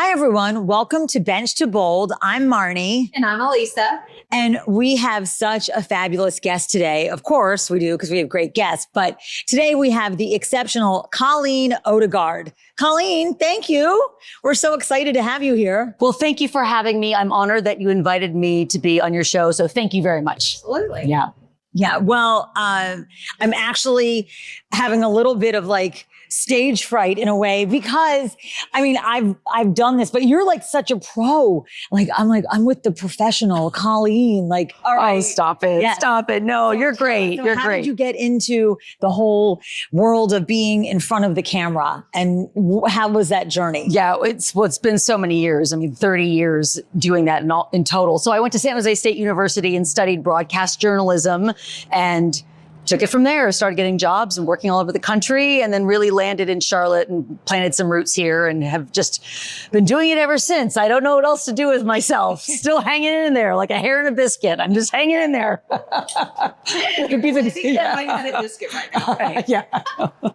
Hi, everyone. Welcome to Bench to Bold. I'm Marnie. And I'm Alisa. And we have such a fabulous guest today. Of course we do, because we have great guests. But today we have the exceptional Colleen Odegaard. Colleen, thank you. We're so excited to have you here. Well, thank you for having me. I'm honored that you invited me to be on your show. So thank you very much. Absolutely. Yeah. Well, I'm actually having a little bit of stage fright in a way, because I've done this, but you're such a pro. I'm with the professional Colleen. All right. Oh, stop it. Yes. Stop it. No, you're great. So you're how great. did you get into the whole world of being in front of the camera, and how was that journey? Yeah, it's been so many years. 30 years doing that in total. So I went to San Jose State University and studied broadcast journalism and took it from there, started getting jobs and working all over the country, and then really landed in Charlotte and planted some roots here and have just been doing it ever since. I don't know what else to do with myself. Still hanging in there like a hair in a biscuit. I'm just hanging in there. Could be the biscuit right now. Right? Yeah.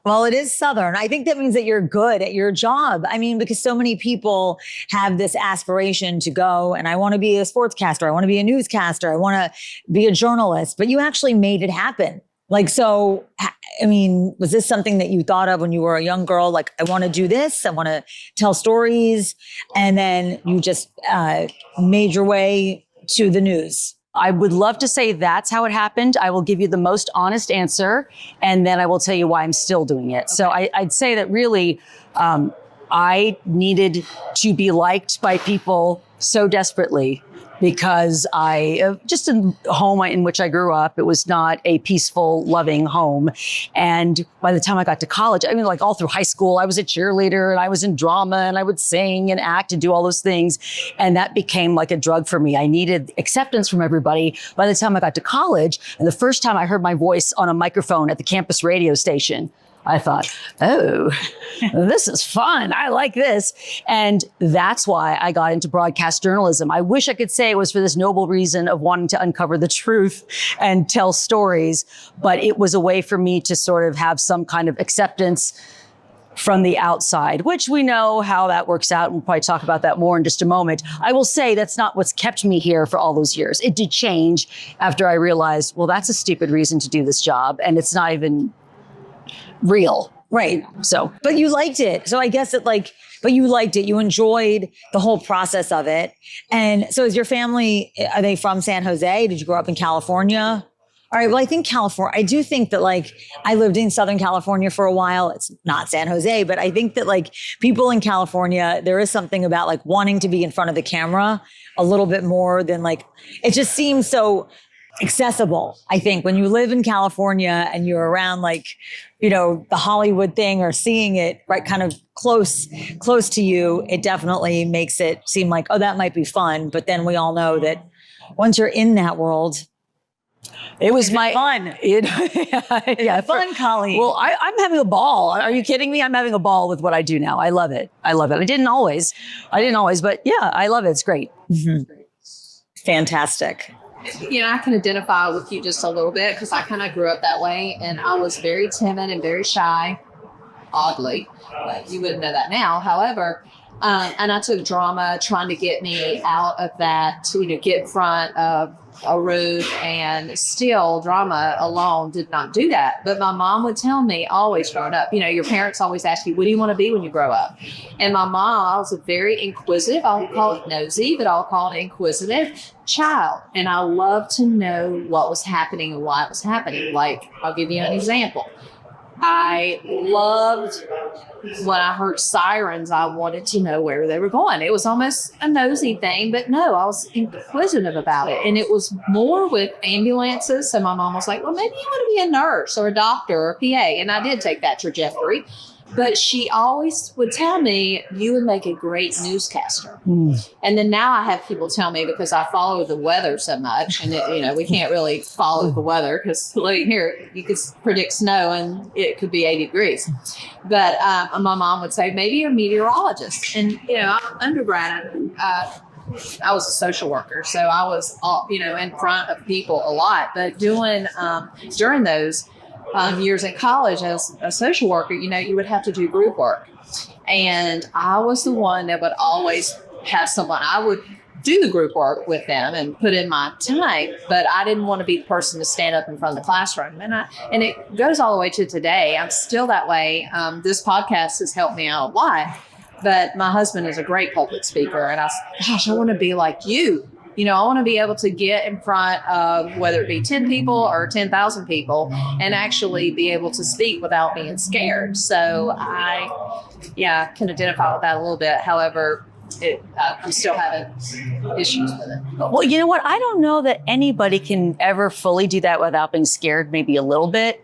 Well, it is Southern. I think that means that you're good at your job. Because so many people have this aspiration to go, and I want to be a sportscaster. I want to be a newscaster. I want to be a journalist, but you actually made it happen. Was this something that you thought of when you were a young girl? I want to do this. I want to tell stories. And then you just made your way to the news. I would love to say that's how it happened. I will give you the most honest answer, and then I will tell you why I'm still doing it. Okay. So I'd say that really, I needed to be liked by people so desperately, because just in the home in which I grew up, it was not a peaceful, loving home. And by the time I got to college, all through high school, I was a cheerleader and I was in drama and I would sing and act and do all those things. And that became like a drug for me. I needed acceptance from everybody. By the time I got to college, and the first time I heard my voice on a microphone at the campus radio station, I thought, oh, this is fun. I like this. And that's why I got into broadcast journalism. I wish I could say it was for this noble reason of wanting to uncover the truth and tell stories, but it was a way for me to sort of have some kind of acceptance from the outside, which we know how that works out. And we'll probably talk about that more in just a moment. I will say that's not what's kept me here for all those years. It did change after I realized, well, that's a stupid reason to do this job. And it's not even real. Right. So, but you liked it. So I guess but you liked it. You enjoyed the whole process of it. And so is your family, are they from San Jose? Did you grow up in California? All right. Well, I think I do think that I lived in Southern California for a while. It's not San Jose, but I think that people in California, there is something about wanting to be in front of the camera a little bit more than it just seems so accessible. I think when you live in California and you're around the Hollywood thing or seeing it right kind of close to you, it definitely makes it seem like, oh, that might be fun. But then we all know that once you're in that world, it was fun. Yeah, fun, Colleen. Well, I'm having a ball. Are you kidding me? I'm having a ball with what I do now. I love it. I didn't always, but yeah, I love it. It's great. Mm-hmm. Fantastic. I can identify with you just a little bit, because I kind of grew up that way, and I was very timid and very shy, oddly. You wouldn't know that now. However, and I took drama trying to get me out of that, get in front of a room, and still drama alone did not do that. But my mom would tell me, always growing up, your parents always ask you, what do you want to be when you grow up? And my mom, I was a very inquisitive, I'll call it nosy, but I'll call it inquisitive child. And I loved to know what was happening and why it was happening. I'll give you an example. I loved when I heard sirens, I wanted to know where they were going. It was almost a nosy thing, but no, I was inquisitive about it. And it was more with ambulances. So my mom was like, well, maybe you want to be a nurse or a doctor or a PA. And I did take that trajectory. But she always would tell me, you would make a great newscaster. Mm. And then now I have people tell me, because I follow the weather so much, and we can't really follow the weather because here you could predict snow and it could be 80 degrees. But my mom would say, maybe you're a meteorologist. And, I'm undergrad. I was a social worker, so I was, in front of people a lot. But during those, years in college as a social worker, you would have to do group work. And I was the one that would always have someone, I would do the group work with them and put in my time, but I didn't want to be the person to stand up in front of the classroom. And it goes all the way to today. I'm still that way. This podcast has helped me out a lot, but my husband is a great public speaker. And I want to be like you. I want to be able to get in front of whether it be 10 people or 10,000 people and actually be able to speak without being scared. So I can identify with that a little bit. However, I'm still having issues with it. Well, you know what? I don't know that anybody can ever fully do that without being scared, maybe a little bit.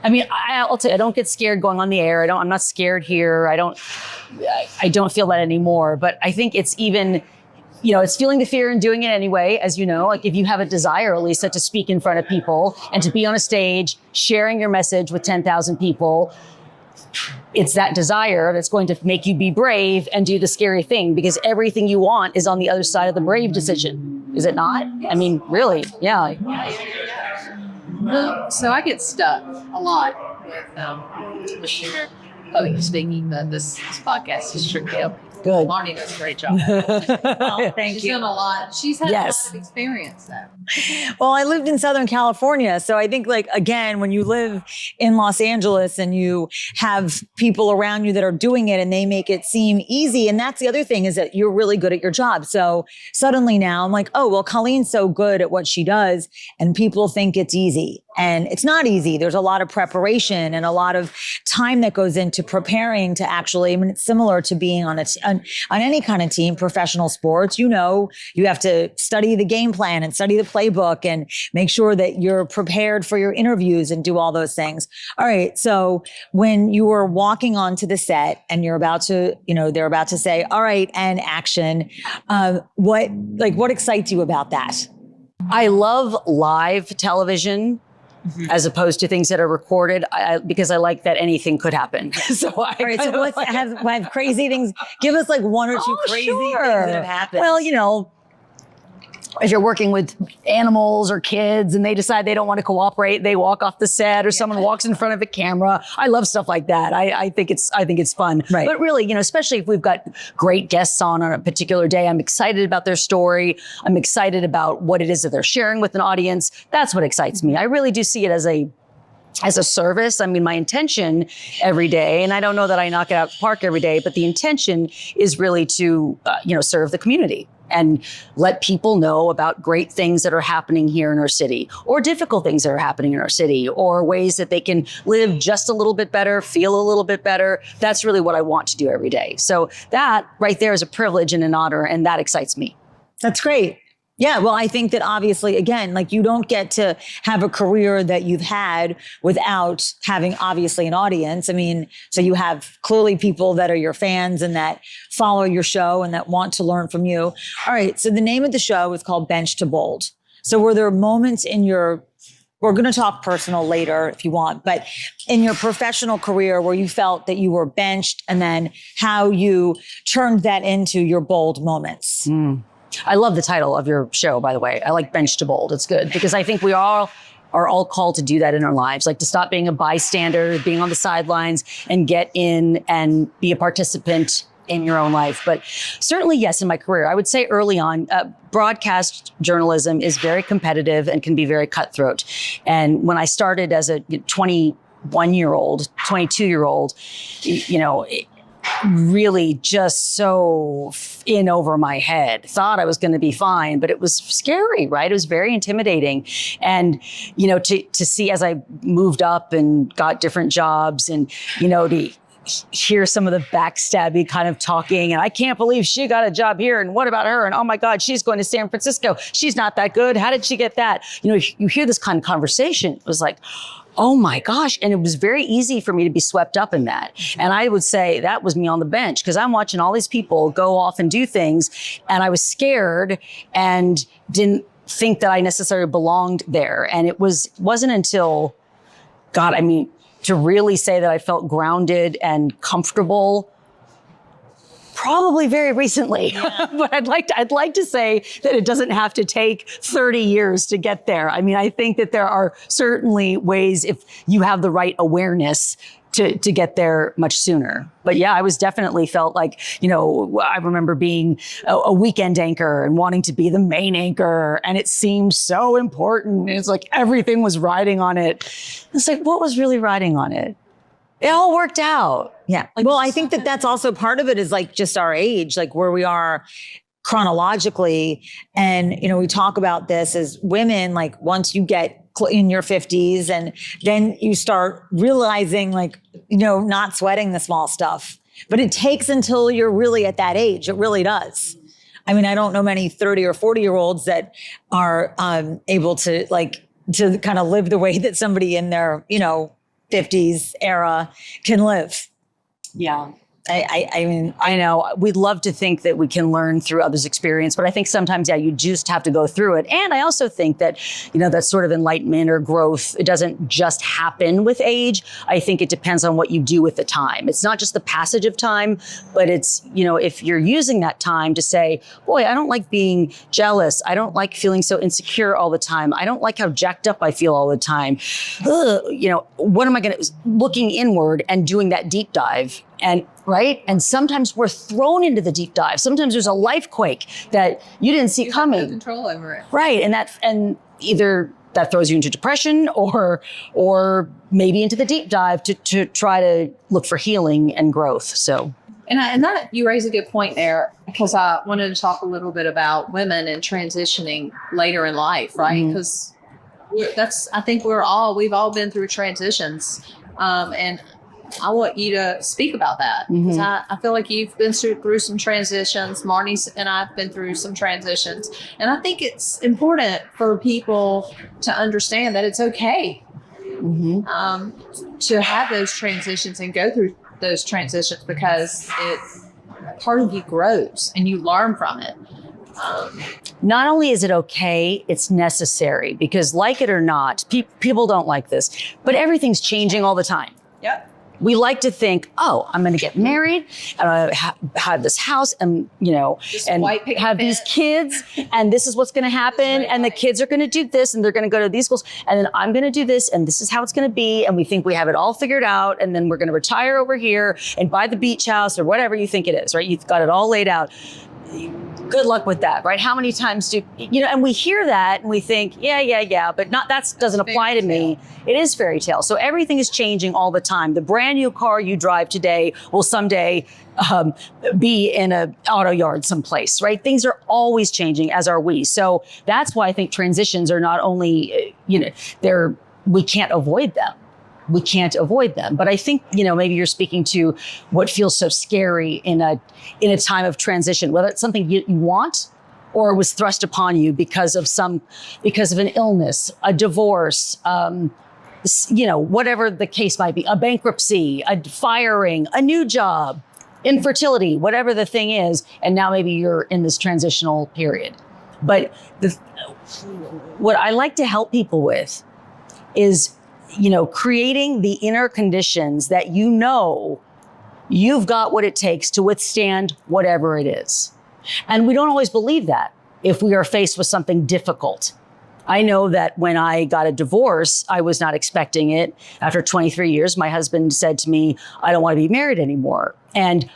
I mean, I'll tell you, I don't get scared going on the air. I'm not scared here. I don't feel that anymore. But I think it's even, it's feeling the fear and doing it anyway. As you know, like if you have a desire, Alisa, to speak in front of people and to be on a stage, sharing your message with 10,000 people, it's that desire that's going to make you be brave and do the scary thing, because everything you want is on the other side of the brave decision. Is it not? I mean, really? Yeah. So I get stuck a lot with public speaking. This podcast is tricky. Good. Marnie does a great job. Thank She's you. done a lot. She's had a lot of experience though. Well, I lived in Southern California. So I think again, when you live in Los Angeles and you have people around you that are doing it and they make it seem easy. And that's the other thing, is that you're really good at your job. So suddenly now I'm like, oh, well, Colleen's so good at what she does and people think it's easy. And it's not easy. There's a lot of preparation and a lot of time that goes into preparing to actually, it's similar to being on any kind of team, professional sports. You have to study the game plan and study the playbook and make sure that you're prepared for your interviews and do all those things. All right. So when you were walking onto the set and you're about to, they're about to say, all right, and action, what excites you about that? I love live television. Mm-hmm. As opposed to things that are recorded, because I like that anything could happen. So all right, so let's have crazy things. Give us one or two crazy things that have happened. Well, if you're working with animals or kids and they decide they don't want to cooperate, they walk off the set, or someone walks in front of a camera. I love stuff like that. I think it's fun. Right. But really, especially if we've got great guests on a particular day, I'm excited about their story. I'm excited about what it is that they're sharing with an audience. That's what excites me. I really do see it as a service. I mean, my intention every day, and I don't know that I knock it out of the park every day, but the intention is really to, serve the community and let people know about great things that are happening here in our city, or difficult things that are happening in our city, or ways that they can live just a little bit better, feel a little bit better. That's really what I want to do every day. So that right there is a privilege and an honor, and that excites me. That's great. Yeah, well, I think that obviously, again, you don't get to have a career that you've had without having obviously an audience. I mean, so you have clearly people that are your fans and that follow your show and that want to learn from you. All right, so the name of the show is called Bench to Bold. So were there moments we're going to talk personal later if you want, but in your professional career where you felt that you were benched, and then how you turned that into your bold moments? I love the title of your show, by the way. I like Bench to Bold. It's good because I think we all are all called to do that in our lives, like to stop being a bystander, being on the sidelines, and get in and be a participant in your own life. But certainly, yes, in my career, I would say early on, broadcast journalism is very competitive and can be very cutthroat. And when I started as a 21-year-old, 22-year-old, really just so in over my head, thought I was going to be fine, but it was scary, right? It was very intimidating. And, to see as I moved up and got different jobs and, to hear some of the backstabby kind of talking, and I can't believe she got a job here, and what about her? And oh my God, she's going to San Francisco. She's not that good. How did she get that? You hear this kind of conversation. It was like, oh my gosh. And it was very easy for me to be swept up in that. And I would say that was me on the bench, because I'm watching all these people go off and do things, and I was scared and didn't think that I necessarily belonged there. And it wasn't until, to really say that I felt grounded and comfortable Probably very recently, but I'd like to say that it doesn't have to take 30 years to get there. I mean, I think that there are certainly ways if you have the right awareness to get there much sooner. But yeah, I was definitely felt like, I remember being a weekend anchor and wanting to be the main anchor, and it seemed so important. It's like everything was riding on it. It's like, what was really riding on it? It all worked out. Yeah. Well, I think that that's also part of it is like just our age, like where we are chronologically. And, we talk about this as women, like once you get in your 50s and then you start realizing like, not sweating the small stuff, but it takes until you're really at that age. It really does. I mean, I don't know many 30 or 40-year-olds that are able to kind of live the way that somebody in their, 50s era can live. Yeah. I mean, I know we'd love to think that we can learn through others' experience, but I think sometimes, you just have to go through it. And I also think that, that sort of enlightenment or growth, it doesn't just happen with age. I think it depends on what you do with the time. It's not just the passage of time, but it's, if you're using that time to say, boy, I don't like being jealous. I don't like feeling so insecure all the time. I don't like how jacked up I feel all the time. Ugh, what am I going to, looking inward and doing that deep dive. And right. And sometimes we're thrown into the deep dive. Sometimes there's a life quake that you didn't see coming. Have no control over it. Right. And either that throws you into depression or maybe into the deep dive to try to look for healing and growth. So. And that you raise a good point there, because I wanted to talk a little bit about women and transitioning later in life, right? Because I think we've all been through transitions. And I want you to speak about that, because I feel like you've been through some transitions. Marnie and I have been through some transitions. And I think it's important for people to understand that it's okay to have those transitions and go through those transitions, because part of you grows and you learn from it. Not only is it okay, it's necessary, because like it or not, people don't like this, but everything's changing all the time. Yep. We like to think, oh, I'm going to get married and I have this house and, and have these kids and this is what's going to happen. And the kids are going to do this and they're going to go to these schools. And then I'm going to do this and this is how it's going to be. And we think we have it all figured out. And then we're going to retire over here and buy the beach house or whatever you think it is, right? You've got it all laid out. Good luck with that, right? How many times and we hear that and we think, yeah, but that doesn't apply to me. It is fairy tale. So everything is changing all the time. The brand new car you drive today will someday be in an auto yard someplace, right? Things are always changing, as are we. So that's why I think transitions are not only, we can't avoid them. We can't avoid them. But I think, maybe you're speaking to what feels so scary in a time of transition, whether it's something you want or was thrust upon you because of an illness, a divorce, whatever the case might be, a bankruptcy, a firing, a new job, infertility, whatever the thing is. And now maybe you're in this transitional period. But what I like to help people with is creating the inner conditions that you've got what it takes to withstand whatever it is. And we don't always believe that if we are faced with something difficult. I know that when I got a divorce, I was not expecting it. After 23 years, my husband said to me, I don't want to be married anymore. And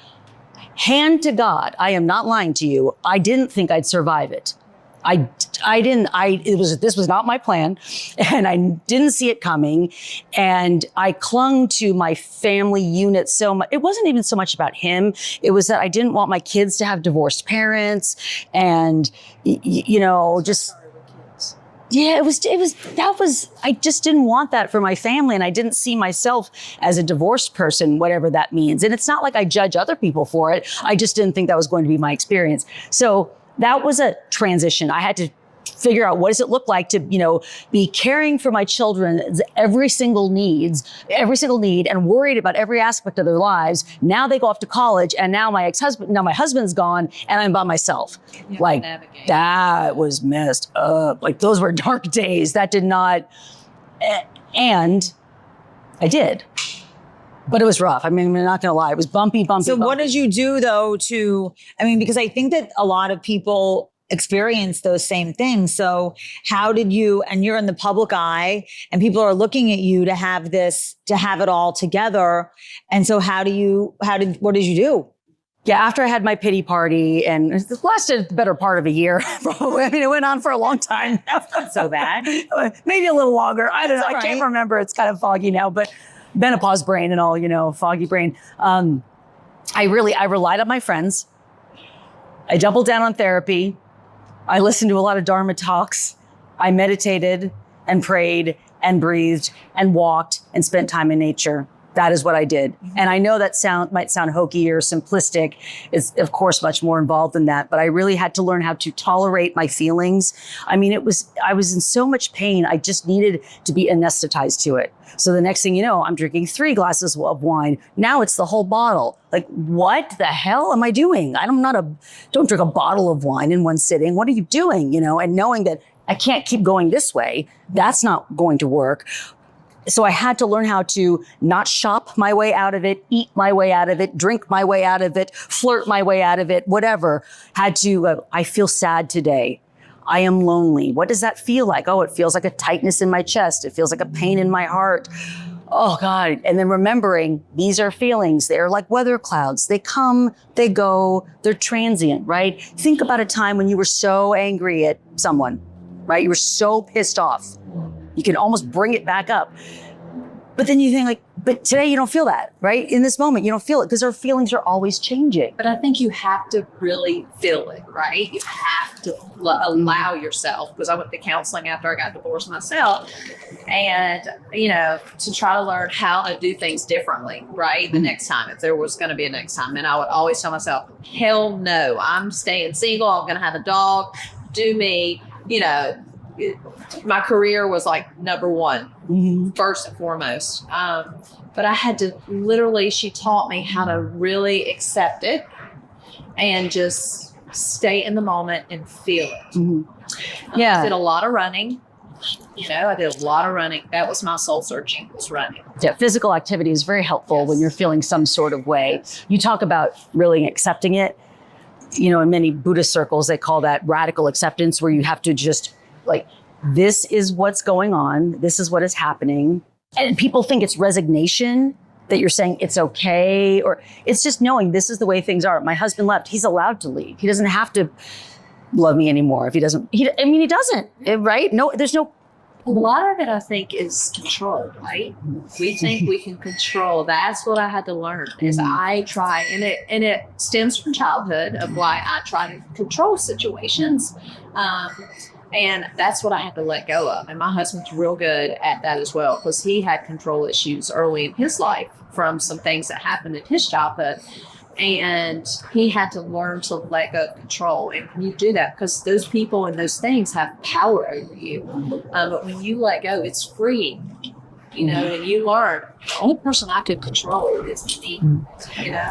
hand to God, I am not lying to you, I didn't think I'd survive it. This was not my plan, and I didn't see it coming. And I clung to my family unit so much. It wasn't even so much about him. It was that I didn't want my kids to have divorced parents. And, I just didn't want that for my family. And I didn't see myself as a divorced person, whatever that means. And it's not like I judge other people for it. I just didn't think that was going to be my experience. So that was a transition. I had to figure out, what does it look like to, be caring for my children's every single need and worried about every aspect of their lives. Now they go off to college and now my husband's gone and I'm by myself. Like that was messed up. Like those were dark days. That did not, and I did. But it was rough. I mean, I'm not going to lie. It was bumpy. So what did you do though because I think that a lot of people experience those same things. So how did you, and you're in the public eye and people are looking at you to have it all together. And so what did you do? Yeah, after I had my pity party, and it lasted the better part of a year, probably. I mean, it went on for a long time. Not so bad. Maybe a little longer. I don't know. Right. I can't remember. It's kind of foggy now, but menopause brain and all, foggy brain. I relied on my friends. I doubled down on therapy. I listened to a lot of Dharma talks. I meditated and prayed and breathed and walked and spent time in nature. That is what I did. And I know that might sound hokey or simplistic. It's of course much more involved than that, but I really had to learn how to tolerate my feelings. I mean, I was in so much pain. I just needed to be anesthetized to it. So the next thing you know, I'm drinking 3 glasses of wine. Now it's the whole bottle. Like, what the hell am I doing? Don't drink a bottle of wine in one sitting. What are you doing? And knowing that I can't keep going this way, that's not going to work. So I had to learn how to not shop my way out of it, eat my way out of it, drink my way out of it, flirt my way out of it, whatever. I feel sad today. I am lonely. What does that feel like? Oh, it feels like a tightness in my chest. It feels like a pain in my heart. Oh God. And then remembering these are feelings. They're like weather clouds. They come, they go, they're transient, right? Think about a time when you were so angry at someone, right? You were so pissed off. You can almost bring it back up. But then you think but today you don't feel that, right? In this moment, you don't feel it because our feelings are always changing. But I think you have to really feel it, right? You have to allow yourself, because I went to counseling after I got divorced myself, and, to try to learn how to do things differently, right? The next time, if there was going to be a next time. And I would always tell myself, hell no, I'm staying single. I'm going to have a dog. Do me, my career was like number one, first and foremost. But I had to she taught me how to really accept it and just stay in the moment and feel it. Yeah. I did a lot of running. I did a lot of running. That was my soul searching, was running. Yeah, physical activity is very helpful when you're feeling some sort of way. You talk about really accepting it. In many Buddhist circles, they call that radical acceptance, where you have to just this is what's going on. This is what is happening. And people think it's resignation, that you're saying it's okay, or it's just knowing this is the way things are. My husband left. He's allowed to leave. He doesn't have to love me anymore if he doesn't. He doesn't, right? No, there's no. A lot of it, I think, is control, right? We think we can control. That's what I had to learn. Is I try, and it stems from childhood of why I try to control situations. And that's what I had to let go of. And my husband's real good at that as well, because he had control issues early in his life from some things that happened in his childhood. And he had to learn to let go of control. And when you do that, because those people and those things have power over you. But when you let go, it's free. And you learn the only person I could control is me.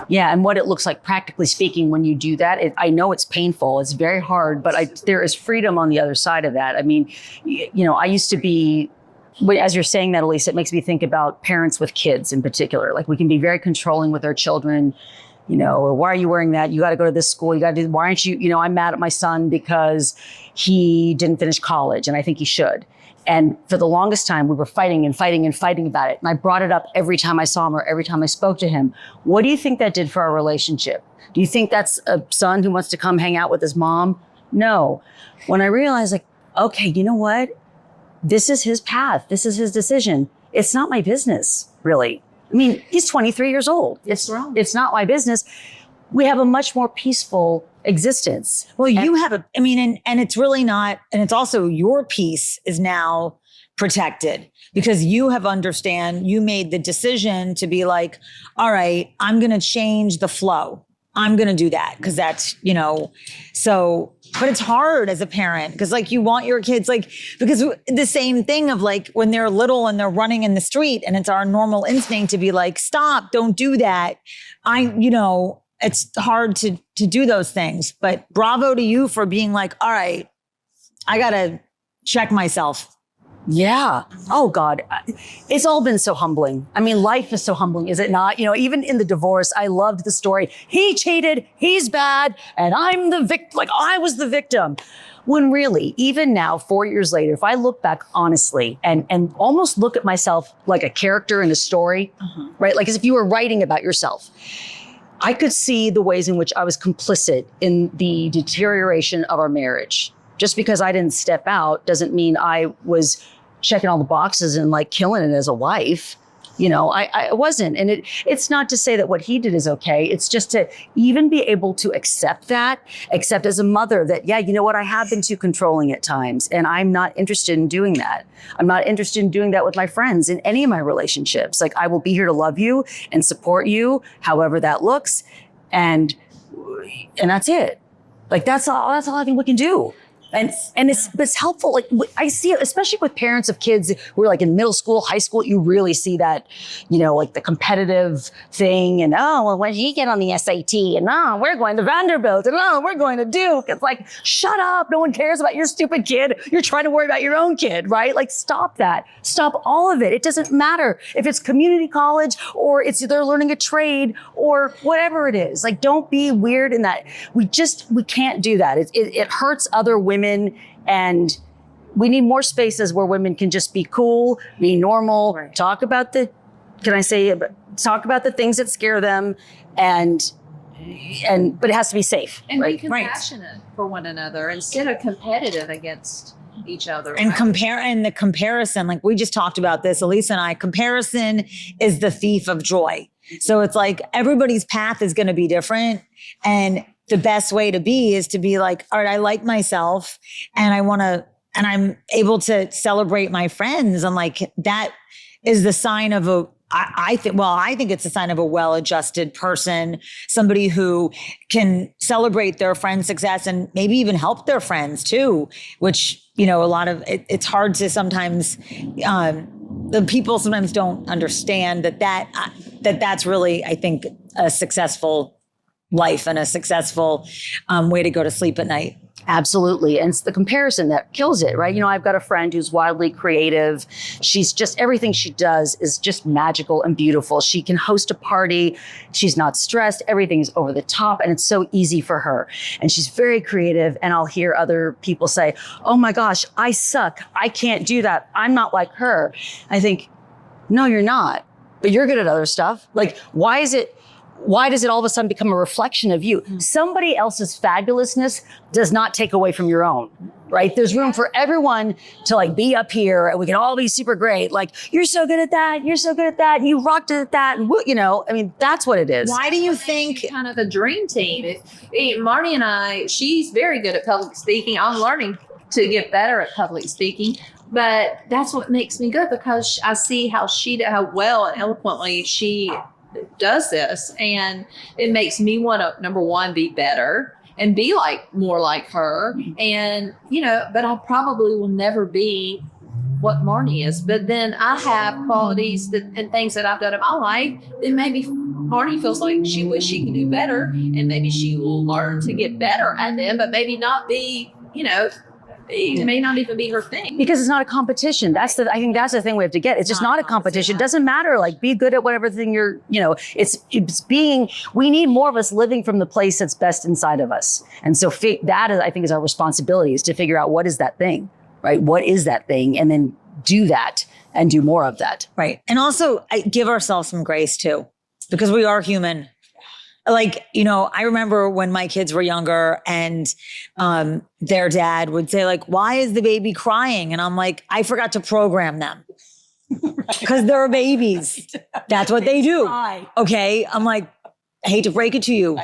Yeah, and what it looks like practically speaking when you do that. I know it's painful. It's very hard, but there is freedom on the other side of that. I mean, I used to be. As you're saying that, Alisa, it makes me think about parents with kids in particular. Like, we can be very controlling with our children. Or why are you wearing that? You got to go to this school. You got to do. Why aren't you? I'm mad at my son because he didn't finish college, and I think he should. And for the longest time, we were fighting about it. And I brought it up every time I saw him or every time I spoke to him. What do you think that did for our relationship? Do you think that's a son who wants to come hang out with his mom? No. When I realized, okay, you know what? This is his path. This is his decision. It's not my business, really. I mean, he's 23 years old. It's not my business. We have a much more peaceful existence. Well, you have and it's really not, and it's also your peace is now protected because you made the decision to be like, all right, I'm going to change the flow. I'm going to do that because that's, but it's hard as a parent because you want your kids because the same thing of when they're little and they're running in the street and it's our normal instinct to be like, stop, don't do that. It's hard to do those things, but bravo to you for being like, all right, I got to check myself. Yeah. Oh God. It's all been so humbling. I mean, life is so humbling, is it not? You know, even in the divorce, I loved the story. He cheated, he's bad, and I'm the victim. Like I was the victim. When really, even now, 4 years later, if I look back honestly and almost look at myself like a character in a story, right? Like as if you were writing about yourself, I could see the ways in which I was complicit in the deterioration of our marriage. Just because I didn't step out doesn't mean I was checking all the boxes and like killing it as a wife. You know, I wasn't. And it's not to say that what he did is okay. It's just to even be able to accept as a mother that, yeah, you know what? I have been too controlling at times and I'm not interested in doing that. I'm not interested in doing that with my friends in any of my relationships. Like I will be here to love you and support you, however that looks. And that's it. Like that's all I think we can do. And it's helpful. Like I see it, especially with parents of kids who are like in middle school, high school, you really see that, you know, like the competitive thing and, oh, well, when did you get on the SAT? And oh, we're going to Vanderbilt and oh, we're going to Duke. It's like, shut up. No one cares about your stupid kid. You're trying to worry about your own kid, right? Like stop that. Stop all of it. It doesn't matter if it's community college or it's they're learning a trade or whatever it is. Like don't be weird in that. We can't do that. It hurts other women. And we need more spaces where women can just be cool, be normal, right. Talk about the things that scare them but it has to be safe. And right? be compassionate for one another instead of competitive against each other. And right? The comparison, like we just talked about this, Alisa and I, comparison is the thief of joy. So it's like everybody's path is going to be different. And the best way to be is to be like, all right, I like myself and I'm able to celebrate my friends. And like, that is the sign of I think it's a sign of a well-adjusted person, somebody who can celebrate their friend's success and maybe even help their friends too, which, you know, a lot of it's hard to sometimes, the people sometimes don't understand that's really, I think, a successful life and a successful way to go to sleep at night. Absolutely. And it's the comparison that kills it, right? You know, I've got a friend who's wildly creative. She's just, everything she does is just magical and beautiful. She can host a party. She's not stressed. Everything's over the top and it's so easy for her. And she's very creative. And I'll hear other people say, oh my gosh, I suck. I can't do that. I'm not like her. I think, no, you're not, but you're good at other stuff. Like, why does it all of a sudden become a reflection of you? Somebody else's fabulousness does not take away from your own, right? There's room for everyone to like be up here and we can all be super great. Like, you're so good at that. You're so good at that. You rocked it at that. And you know, I mean, that's what it is. Why do you think kind of the dream team? Marnie and I, she's very good at public speaking. I'm learning to get better at public speaking. But that's what makes me good because I see how well and eloquently she does this, and it makes me want to, number one, be better and be like more like her. And you know, but I probably will never be what Marnie is. But then I have qualities and things that I've done in my life that maybe Marnie feels like she wish she could do better, and maybe she will learn to get better at them, but maybe not be, you know, it may not even be her thing. Because it's not a competition. I think that's the thing we have to get. It's just not a competition. It doesn't matter. Like, be good at whatever thing you're, you know, we need more of us living from the place that's best inside of us. And so I think is our responsibility, is to figure out what is that thing, right? What is that thing? And then do that and do more of that. Right. And also give ourselves some grace too, because we are human. Like, you know, I remember when my kids were younger and their dad would say like, why is the baby crying? And I'm like, I forgot to program them because they're babies. That's what they do. Okay. I'm like, I hate to break it to you.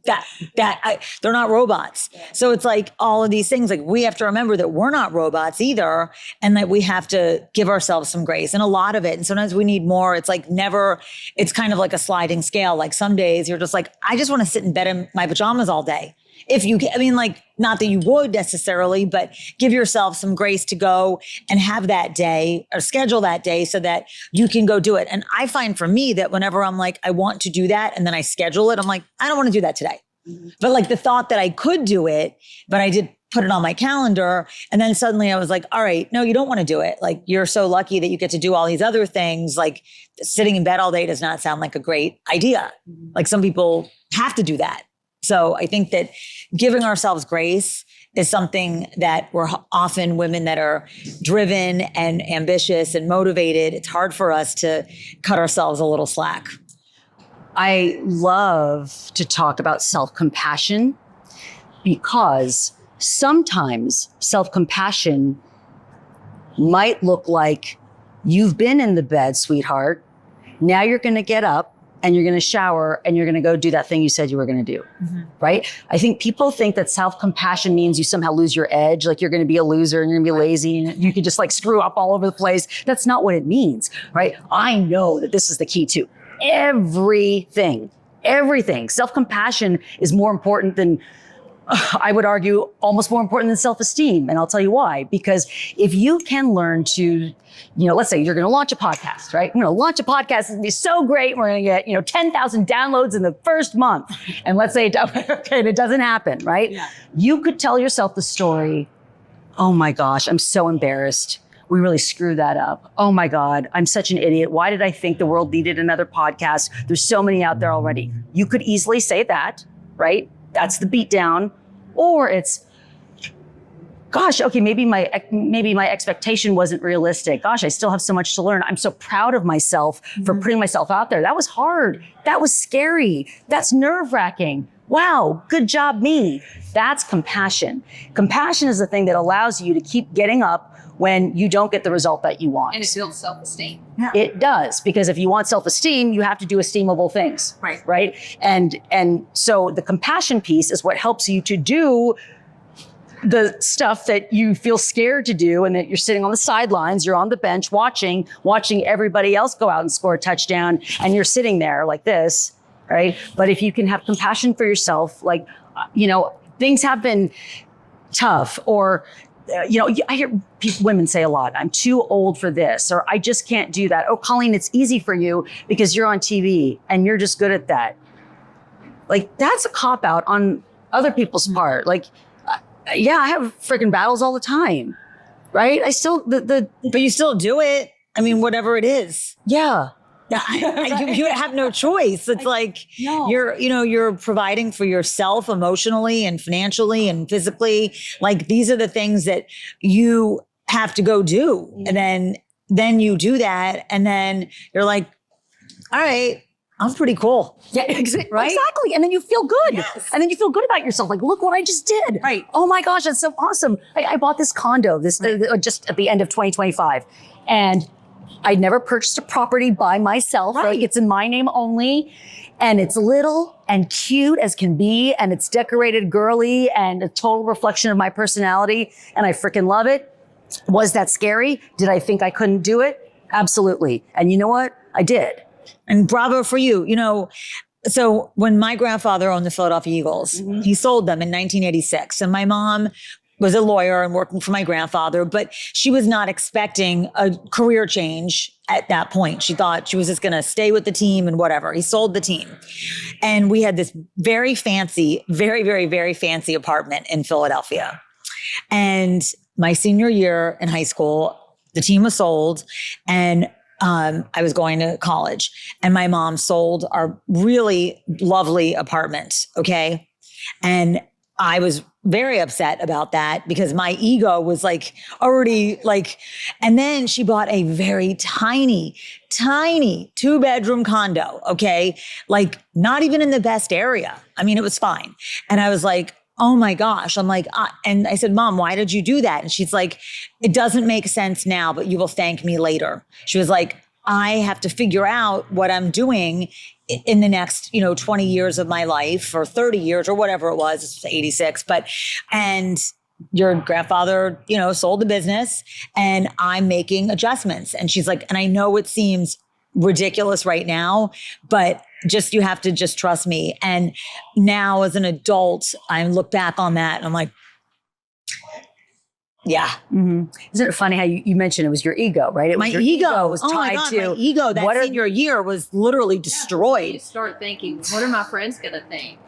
They're not robots. Yeah. So it's like all of these things, like we have to remember that we're not robots either. And that we have to give ourselves some grace and a lot of it. And sometimes we need more. It's like it's kind of like a sliding scale. Like some days you're just like, I just want to sit in bed in my pajamas all day. Not that you would necessarily, but give yourself some grace to go and have that day or schedule that day so that you can go do it. And I find for me that whenever I'm like, I want to do that and then I schedule it, I'm like, I don't want to do that today. Mm-hmm. But like the thought that I could do it, but I put it on my calendar. And then suddenly I was like, all right, no, you don't want to do it. Like, you're so lucky that you get to do all these other things. Like, sitting in bed all day does not sound like a great idea. Like, some people have to do that. So I think that giving ourselves grace is something that we're often, women that are driven and ambitious and motivated, it's hard for us to cut ourselves a little slack. I love to talk about self-compassion because sometimes self-compassion might look like you've been in the bed, sweetheart. Now you're going to get up and you're going to shower and you're going to go do that thing you said you were going to do, right? I think people think that self-compassion means you somehow lose your edge, like you're going to be a loser and you're going to be lazy and you could just like screw up all over the place. That's not what it means, right? I know that this is the key to everything. Self-compassion is more important than, I would argue, almost more important than self-esteem. And I'll tell you why. Because if you can learn to, let's say you're going to launch a podcast, right? I'm going to launch a podcast. It's going to be so great. We're going to get, 10,000 downloads in the first month. And let's say, it doesn't happen, right? Yeah. You could tell yourself the story. Oh my gosh, I'm so embarrassed. We really screwed that up. Oh my God, I'm such an idiot. Why did I think the world needed another podcast? There's so many out there already. You could easily say that, right? That's the beat down. Or it's, gosh, okay, maybe my expectation wasn't realistic. Gosh, I still have so much to learn. I'm so proud of myself for putting myself out there. That was hard. That was scary. That's nerve-wracking. Wow, good job, me. That's compassion. Compassion is the thing that allows you to keep getting up when you don't get the result that you want. And it builds self-esteem. Yeah. It does, because if you want self-esteem, you have to do esteemable things. Right. And so the compassion piece is what helps you to do the stuff that you feel scared to do, and that you're sitting on the sidelines, you're on the bench watching everybody else go out and score a touchdown, and you're sitting there like this, right? But if you can have compassion for yourself, like, things have been tough, or I hear women say a lot, I'm too old for this, or I just can't do that. Oh, Colleen, it's easy for you because you're on TV and you're just good at that. Like, that's a cop-out on other people's part. Like, yeah, I have freaking battles all the time, right? I still, but you still do it. I mean, whatever it is. Yeah. You have no choice. It's like, no. You're providing for yourself emotionally and financially and physically. Like, these are the things that you have to go do. And then you do that. And then you're like, all right, I'm pretty cool. Yeah, right? Exactly. And then you feel good. Yes. And then you feel good about yourself. Like, look what I just did. Right. Oh my gosh, that's so awesome. I bought this condo just at the end of 2025. And I'd never purchased a property by myself. Right. It's in my name only. And it's little and cute as can be. And it's decorated girly and a total reflection of my personality. And I freaking love it. Was that scary? Did I think I couldn't do it? Absolutely. And you know what? I did. And bravo for you. So when my grandfather owned the Philadelphia Eagles, he sold them in 1986. And my mom was a lawyer and working for my grandfather, but she was not expecting a career change at that point. She thought she was just going to stay with the team and whatever. He sold the team. And we had this very fancy, very, very, very fancy apartment in Philadelphia. And my senior year in high school, the team was sold, and I was going to college, and my mom sold our really lovely apartment. Okay. And I was very upset about that because my ego was already and then she bought a very tiny 2-bedroom condo. Okay. Not even in the best area. I mean, it was fine. And I was like, oh my gosh. I'm like, and I said, Mom, why did you do that? And she's like, it doesn't make sense now, but you will thank me later. She was like, I have to figure out what I'm doing in the next, 20 years of my life, or 30 years or whatever it was. It's 86, and your grandfather, sold the business, and I'm making adjustments. And she's like, and I know it seems ridiculous right now, but you have to just trust me. And now as an adult, I look back on that and I'm like, Yeah. Mm-hmm. Isn't it funny how you mentioned it was your ego, right? It was My your ego was oh tied my God, to my ego that what are senior year was literally You destroyed. start thinking, what are my friends going to think?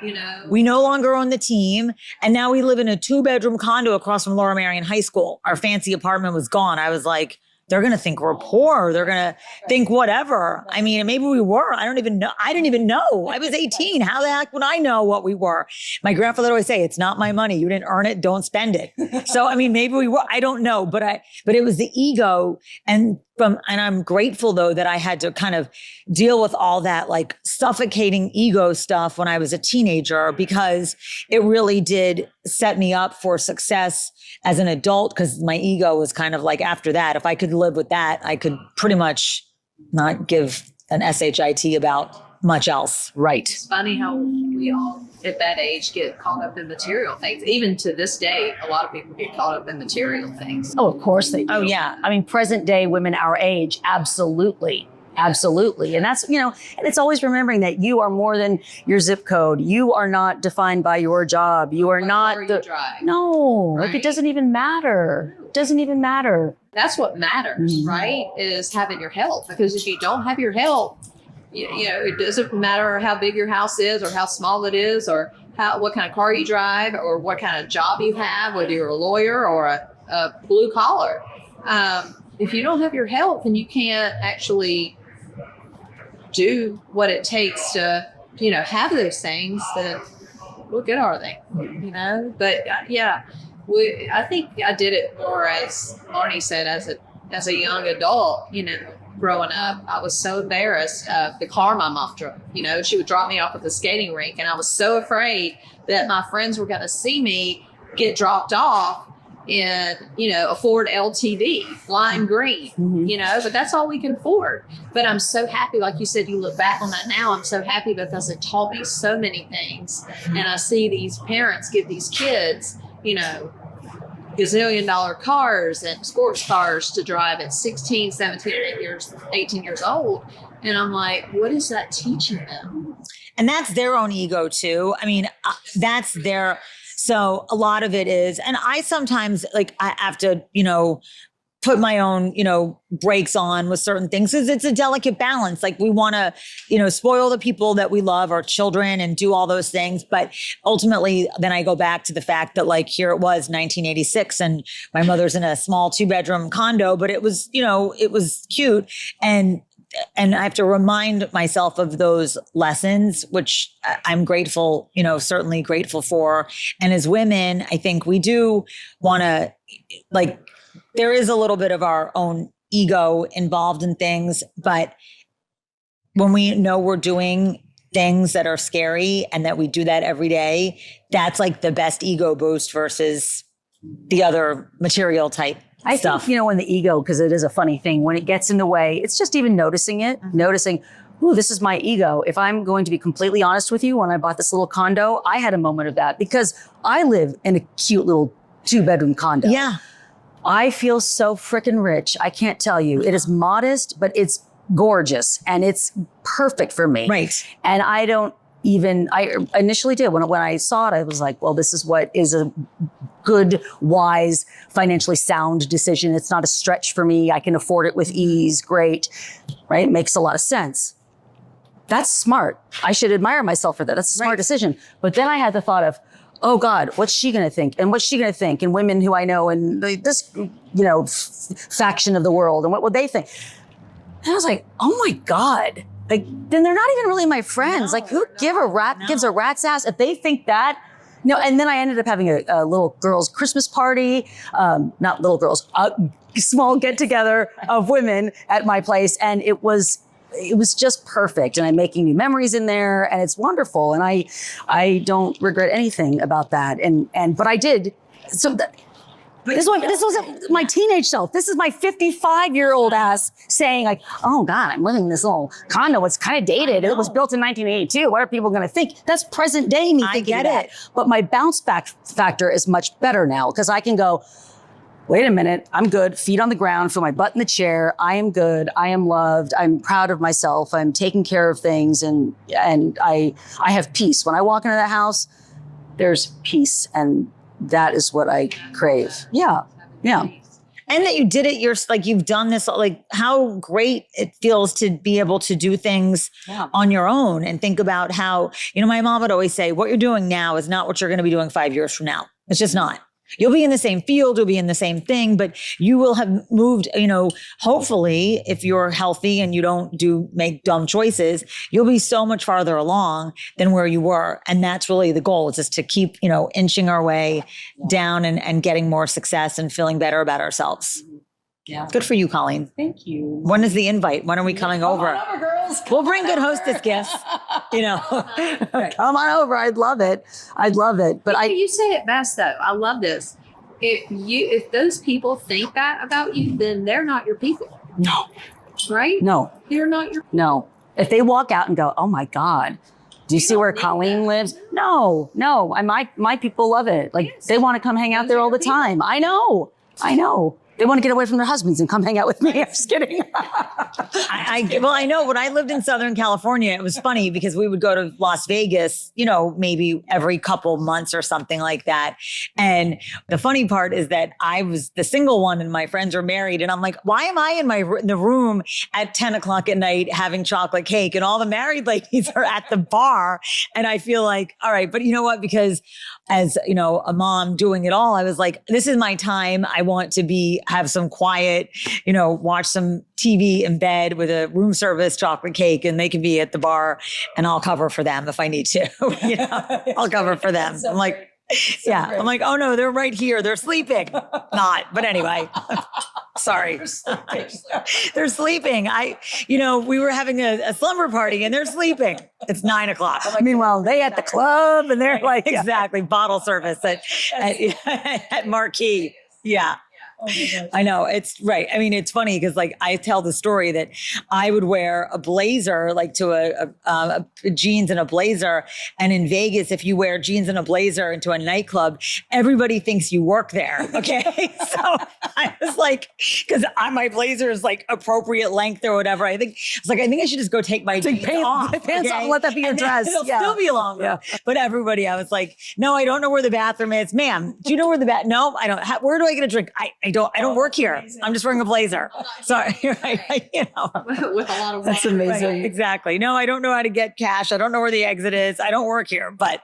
You know? We no longer own the team. And now we live in a 2-bedroom condo across from Laura Marion High School. Our fancy apartment was gone. I was like, they're going to think we're poor. They're going to think whatever. I mean, maybe we were. I don't even know. I didn't even know. I was 18. How the heck would I know what we were? My grandfather would always say, it's not my money. You didn't earn it. Don't spend it. So, I mean, maybe we were. I don't know. But it was the ego. And I'm grateful though that I had to kind of deal with all that like suffocating ego stuff when I was a teenager, because it really did set me up for success as an adult. Because my ego was kind of like, after that, if I could live with that, I could pretty much not give an shit about much else. right. It's funny how we all at that age get caught up in material things. Even to this day, a lot of people get caught up in material things. Oh, of course they do. Oh, yeah. I mean, present day women our age, absolutely. Absolutely. And that's, and it's always remembering that you are more than your zip code. You are not defined by your job. You are What not car the, you drive. no, like it Right. doesn't even matter. It doesn't even matter. That's what matters, right? Is having your health. Because if you don't have your health, it doesn't matter how big your house is or how small it is or what kind of car you drive or what kind of job you have, whether you're a lawyer or a blue collar. If you don't have your health, then you can't actually do what it takes to, have those things. Then what good are they? But I think I did it more, as Marnie said, as a young adult. Growing up, I was so embarrassed of the car my mom drove. She would drop me off at the skating rink, and I was so afraid that my friends were going to see me get dropped off in, a Ford LTV, lime green, but that's all we can afford. But I'm so happy, like you said, you look back on that now, I'm so happy because it taught me so many things. And I see these parents give these kids, gazillion-dollar cars and sports cars to drive at 16, 17, 18 years old. And I'm like, what is that teaching them? And that's their own ego too. I mean, that's their, so a lot of it is, and I sometimes I have to, put my own, brakes on with certain things, because it's a delicate balance. Like we want to, spoil the people that we love, our children, and do all those things. But ultimately, then I go back to the fact that here it was 1986 and my mother's in a small 2-bedroom condo, but it was, it was cute. And I have to remind myself of those lessons, which I'm grateful, certainly grateful for. And as women, I think we do want to there is a little bit of our own ego involved in things, but when we know we're doing things that are scary and that we do that every day, that's the best ego boost versus the other material type stuff. Think, when the ego, because it is a funny thing, when it gets in the way, it's just even noticing it, noticing, ooh, this is my ego. If I'm going to be completely honest with you, when I bought this little condo, I had a moment of that because I live in a cute little 2-bedroom condo. Yeah. I feel so freaking rich. I can't tell you. It is modest, but it's gorgeous and it's perfect for me. Right. And I initially did. When I saw it, I was like, well, this is what is a good, wise, financially sound decision. It's not a stretch for me. I can afford it with ease. Great. Right? It makes a lot of sense. That's smart. I should admire myself for that. That's a smart decision. But then I had the thought of, oh God, what's she going to think? And what's she going to think? And women who I know and this, faction of the world, and what would they think? And I was like, oh my God, then they're not even really my friends. No, Who gives a rat's ass if they think that? No. And then I ended up having a little girls' Christmas party, not little girls, a small get together of women at my place. And it was just perfect. And I'm making new memories in there and it's wonderful. And I don't regret anything about that. But I did. So this wasn't my teenage self. This is my 55-year-old ass saying oh God, I'm living in this little condo. It's kind of dated. It was built in 1982. What are people going to think? That's present day me thinking I get that. it. But my bounce back factor is much better now because I can go, wait a minute, I'm good. Feet on the ground, feel my butt in the chair. I am good. I am loved. I'm proud of myself. I'm taking care of things and I have peace. When I walk into that house, there's peace and that is what I crave. Yeah. Yeah. And that you did it, you've done this, like how great it feels to be able to do things on your own and think about how, my mom would always say, what you're doing now is not what you're going to be doing 5 years from now. It's just not. You'll be in the same field, you'll be in the same thing, but you will have moved, hopefully if you're healthy and you don't make dumb choices, you'll be so much farther along than where you were. And that's really the goal, is just to keep, inching our way down and getting more success and feeling better about ourselves. Yeah. Good for you, Colleen. Thank you. When is the invite? When are we coming over? Come on over, girls. We'll bring good hostess gifts, Come on over. I'd love it. But you say it best though. I love this. If those people think that about you, then they're not your people. No. Right? No. They're not your No. If they walk out and go, oh my God, do you see where Colleen lives? No. My people love it. Like they want to come hang out there all the time. I know. They want to get away from their husbands and come hang out with me. I'm just kidding. I know when I lived in Southern California, it was funny because we would go to Las Vegas, maybe every couple months or something like that. And the funny part is that I was the single one and my friends are married. And I'm like, why am I in the room at 10 o'clock at night having chocolate cake and all the married ladies are at the bar? And I feel like, all right, but you know what? Because as, a mom doing it all, I was like, this is my time. I want to have some quiet, watch some TV in bed with a room service chocolate cake, and they can be at the bar and I'll cover for them if I need to. I'll cover for them. I'm like, I'm like, oh no, they're right here. They're sleeping. Not, but anyway, sorry. They're sleeping. We were having a slumber party and they're sleeping. It's 9 o'clock. Meanwhile, they at the club and they're like, exactly, bottle service at Marquee. Yeah. Oh I know, it's right. I mean, it's funny because I tell the story that I would wear a blazer, to a jeans and a blazer. And in Vegas, if you wear jeans and a blazer into a nightclub, everybody thinks you work there. Okay. So I was like, because my blazer is appropriate length or whatever. I think I should just go take my jeans off. Pants off, let that be your dress. It'll still be longer. Yeah. But everybody, I was like, no, I don't know where the bathroom is. Ma'am, do you know where no, I don't. Where do I get a drink? I don't work here. Amazing. I'm just wearing a blazer. Sorry. With a lot of That's amazing. Right, exactly. No, I don't know how to get cash. I don't know where the exit is. I don't work here, but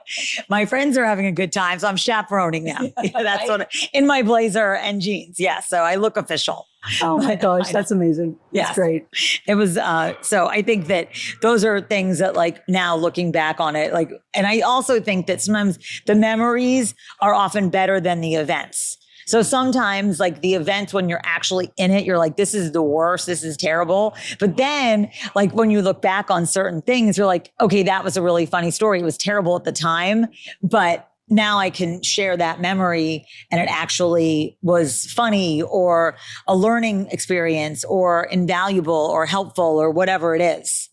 my friends are having a good time. So I'm chaperoning them. That's what in my blazer and jeans. Yeah. So I look official. Oh my gosh, that's amazing. That's great. It was, so I think that those are things that now looking back on it, and I also think that sometimes the memories are often better than the events. So sometimes the events when you're actually in it, you're like, this is the worst, this is terrible. But then when you look back on certain things, you're like, okay, that was a really funny story. It was terrible at the time, but now I can share that memory and it actually was funny or a learning experience or invaluable or helpful or whatever it is.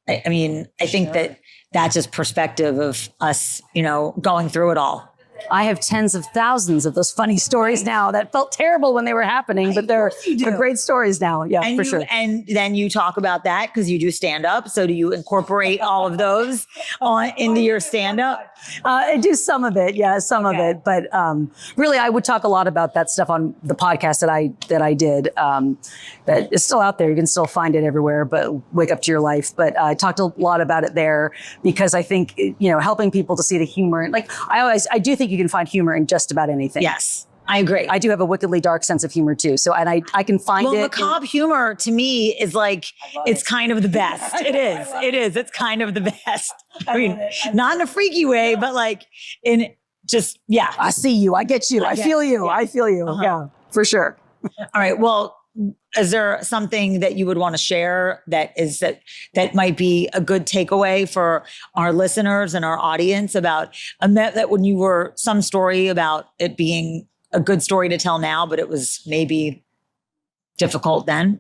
I mean, I think that that's just perspective of us, going through it all. I have tens of thousands of those funny stories now that felt terrible when they were happening, but they're great stories now. Yeah, for sure. And then you talk about that because you do stand up. So do you incorporate all of those into your stand up? I do some of it. Yeah, some of it. But really, I would talk a lot about that stuff on the podcast that I did. That is still out there. You can still find it everywhere, but Wake Up to Your Life. But I talked a lot about it there because I think, helping people to see the humor. And I do think you can find humor in just about anything. Yes. I agree. I do have a wickedly dark sense of humor too. So, and I can find it. Macabre humor to me is it's kind of the best. It is. It is. It's kind of the best. I mean, not in a freaky way, but in just, yeah. I see you. I get you. I feel you. Yeah. I feel you. Uh-huh. Yeah, for sure. All right. Well, is there something that you would want to share that might be a good takeaway for our listeners and our audience about that when you were some story about it being a good story to tell now, but it was maybe difficult then?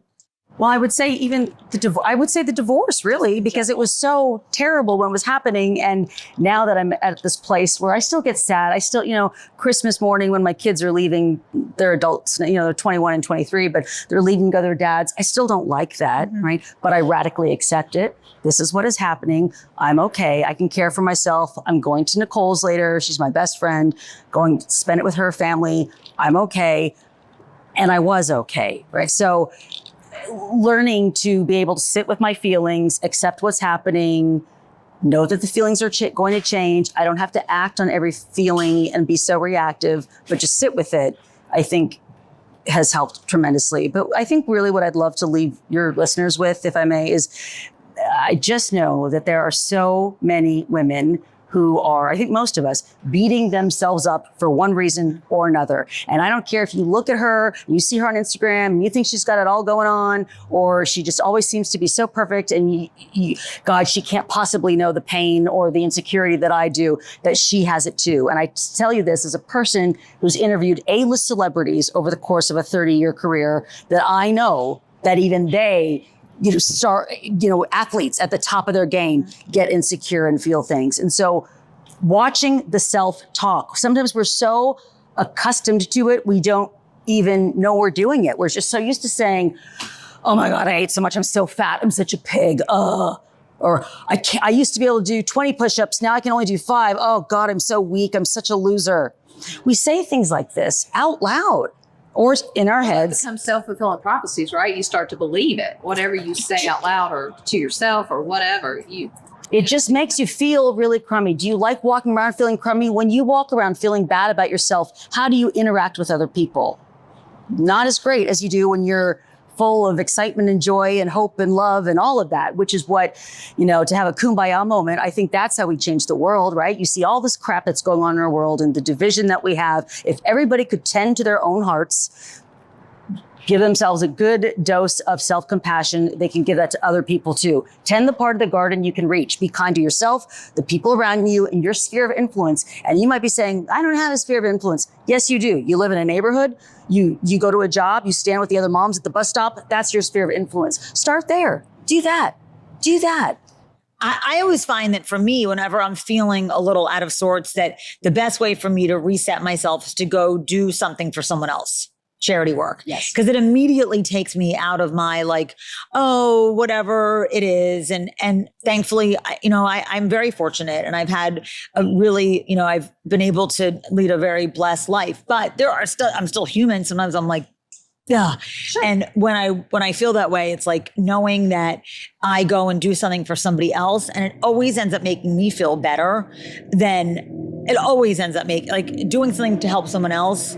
Well, I would say even the divorce, really, because it was so terrible when it was happening. And now that I'm at this place where I still get sad, I still, Christmas morning when my kids are leaving, they're adults, they're 21 and 23, but they're leaving to go to their dads. I still don't like that, right? But I radically accept it. This is what is happening. I'm okay. I can care for myself. I'm going to Nicole's later. She's my best friend. Going to spend it with her family. I'm okay. And I was okay, right? So learning to be able to sit with my feelings, accept what's happening, know that the feelings are going to change. I don't have to act on every feeling and be so reactive, but just sit with it, I think has helped tremendously. But I think really what I'd love to leave your listeners with, if I may, is I just know that there are so many women who are, I think most of us, beating themselves up for one reason or another. And I don't care if you look at her, and you see her on Instagram, and you think she's got it all going on, or she just always seems to be so perfect, and God, she can't possibly know the pain or the insecurity that I do, that she has it too. And I tell you this as a person who's interviewed A-list celebrities over the course of a 30-year career, that I know that even they athletes at the top of their game get insecure and feel things. And so watching the self-talk, sometimes we're so accustomed to it, we don't even know we're doing it. We're just so used to saying, oh my God, I ate so much. I'm so fat. I'm such a pig. Or I used to be able to do 20 push-ups. Now I can only do 5. Oh God, I'm so weak. I'm such a loser. We say things like this out loud. Or in our heads. It becomes self-fulfilling prophecies, right? You start to believe it. Whatever you say out loud or to yourself or whatever, it just makes you feel really crummy. Do you like walking around feeling crummy? When you walk around feeling bad about yourself, how do you interact with other people? Not as great as you do when you're full of excitement and joy and hope and love and all of that, which is what, to have a kumbaya moment. I think that's how we change the world, right? You see all this crap that's going on in our world and the division that we have. If everybody could tend to their own hearts, give themselves a good dose of self-compassion, they can give that to other people too. Tend the part of the garden you can reach. Be kind to yourself, the people around you, and your sphere of influence. And you might be saying, I don't have a sphere of influence. Yes, you do. You live in a neighborhood. You go to a job. You stand with the other moms at the bus stop. That's your sphere of influence. Start there. Do that. Do that. I always find that for me, whenever I'm feeling a little out of sorts, that the best way for me to reset myself is to go do something for someone else. Charity work. Yes. Because it immediately takes me out of my whatever it is. And thankfully, I'm very fortunate and I've had a really, I've been able to lead a very blessed life, but I'm still human. Sometimes I'm like, yeah. Sure. And when I feel that way, it's like knowing that I go and do something for somebody else and it always ends up making me feel better than it always ends up doing something to help someone else.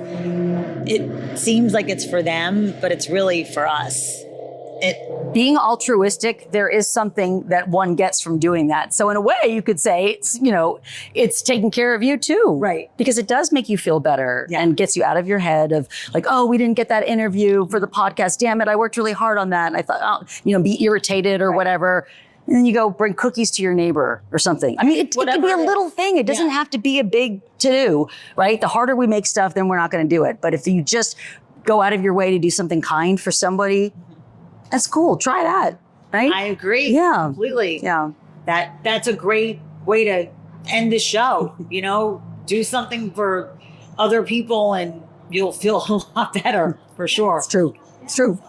It seems like it's for them, but it's really for us. Being altruistic, there is something that one gets from doing that. So in a way, you could say it's taking care of you too. Right. Because it does make you feel better and gets you out of your head of we didn't get that interview for the podcast. Damn it, I worked really hard on that. And I thought, be irritated or whatever. And then you go bring cookies to your neighbor or something. I mean, it can be a little thing. It doesn't have to be a big to-do, right? The harder we make stuff, then we're not going to do it. But if you just go out of your way to do something kind for somebody, that's cool. Try that, right? I agree. Yeah. Completely. Yeah. That's a great way to end the show. Do something for other people and you'll feel a lot better for sure. It's true. It's true.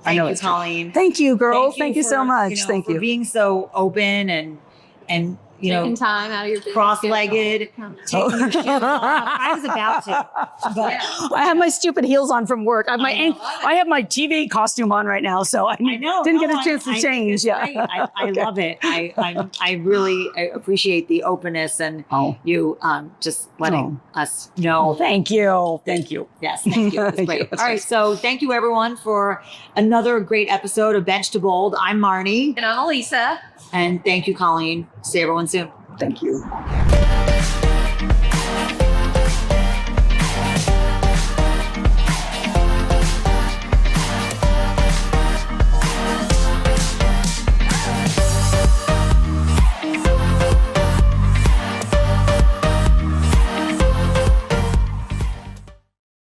Thank you, Colleen. Thank you, girl. Thank you so much. Thank you for being so open and taking time out of your business. Cross-legged. Taking your shoes off. I was about to, but I have my stupid heels on from work. I have my TV costume on right now, so I didn't get a chance to change. I love it. I really appreciate the openness and you just letting us know. Thank you. Thank you. Yes, thank you. It was great. All right, so thank you everyone for another great episode of Bench to Bold. I'm Marnie. And I'm Alisa. And thank you, Colleen. See everyone soon. Thank you.